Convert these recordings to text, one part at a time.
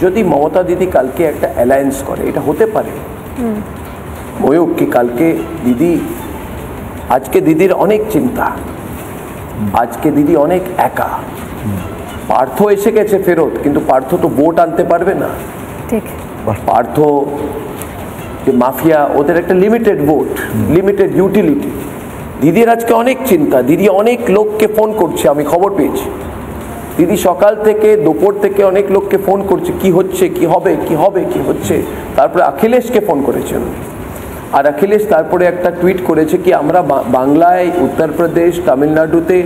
যদি মমতা দিদি কালকে একটা অ্যালায়েন্স করে, এটা হতে পারে ময়ূক কি কালকে দিদি, আজকে দিদির অনেক চিন্তা, আজকে দিদি অনেক একা, পার্থ এসে গেছে ফেরত, কিন্তু পার্থ তো ভোট আনতে পারবে না। ঠিক, পার্থ যে মাফিয়া, ওদের একটা লিমিটেড ভোট, লিমিটেড ইউটিলিটি। দিদির আজকে অনেক চিন্তা, দিদি অনেক লোককে ফোন করছে, আমি খবর পেয়েছি। দিদি সকাল থেকে দুপুর থেকে অনেক লোককে ফোন করছে, কি হচ্ছে, কি হবে, কি হবে, কি হচ্ছে। তারপরে অখিলেশকে ফোন করেছেন, আর অখিলেশ তারপরে একটা টুইট করেছে কি আমরা বাংলায়, উত্তরপ্রদেশ, তামিলনাড়ুতে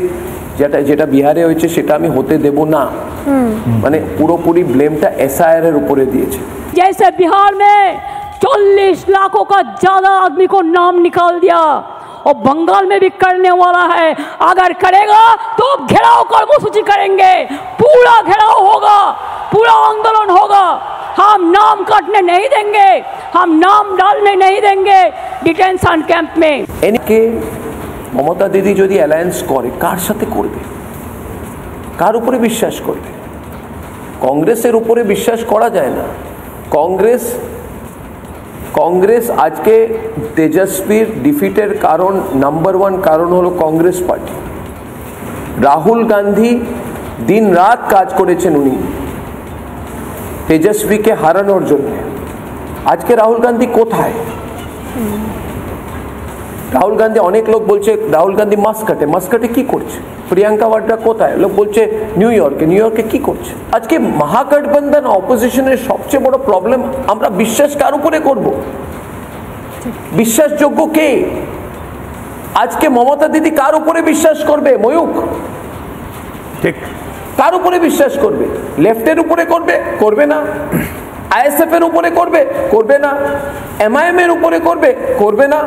যেটা বিহারে হয়েছে সেটা আমি হতে দেব না। মানে পুরোপুরি ব্লেমটা এসআইআর এর উপরে দিয়েছে। जैसे बिहार में 40 लाखों का ज्यादा आदमी को नाम निकाल दिया, और बंगाल में भी करने वाला है। अगर करेगा तो घेराव कर्मसूची करेंगे, पूरा घेराव होगा, पूरा आंदोलन होगा। हम नाम काटने नहीं देंगे, हम नाम डालने नहीं देंगे डिटेंशन कैंप में। এদিকে মমতা দিদি যদি অ্যালায়েন্স করে, কার সাথে করবে, কার উপরে বিশ্বাস করবে? কংগ্রেসের উপরে বিশ্বাস করা যায় না। কংগ্রেস আজকে তেজস্বীর ডিফিটের কারণ, নাম্বার 1 কারণ হলো কংগ্রেস পার্টি। রাহুল গান্ধী দিন রাত কাজ করেছেন উনি তেজস্বীকে হারানোর জন্য। আজকে রাহুল গান্ধী কোথায়? রাহুল গান্ধী, অনেক লোক বলছে রাহুল গান্ধী মাস্কাটে কি করছে? প্রিয়াঙ্কা বাড্রা কোথায়? লোক বলছে নিউ ইয়র্কে কি করছে? আজকে মহাগঠবন্ধন অপোজিশনের সবচেয়ে বড় প্রবলেম, আমরা বিশ্বাস কার উপরে করব? বিশ্বাসযোগ্য কে? আজকে মমতা দিদি কার উপরে বিশ্বাস করবে? ময়ূক, ঠিক, কার উপরে বিশ্বাস করবে? লেফটের উপরে করবে না। আইএসএফ এর উপরে করবে না। এমআইএম এর উপরে করবে না।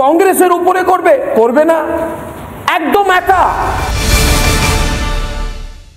কংগ্রেসের উপরে করবে না। একদম একা।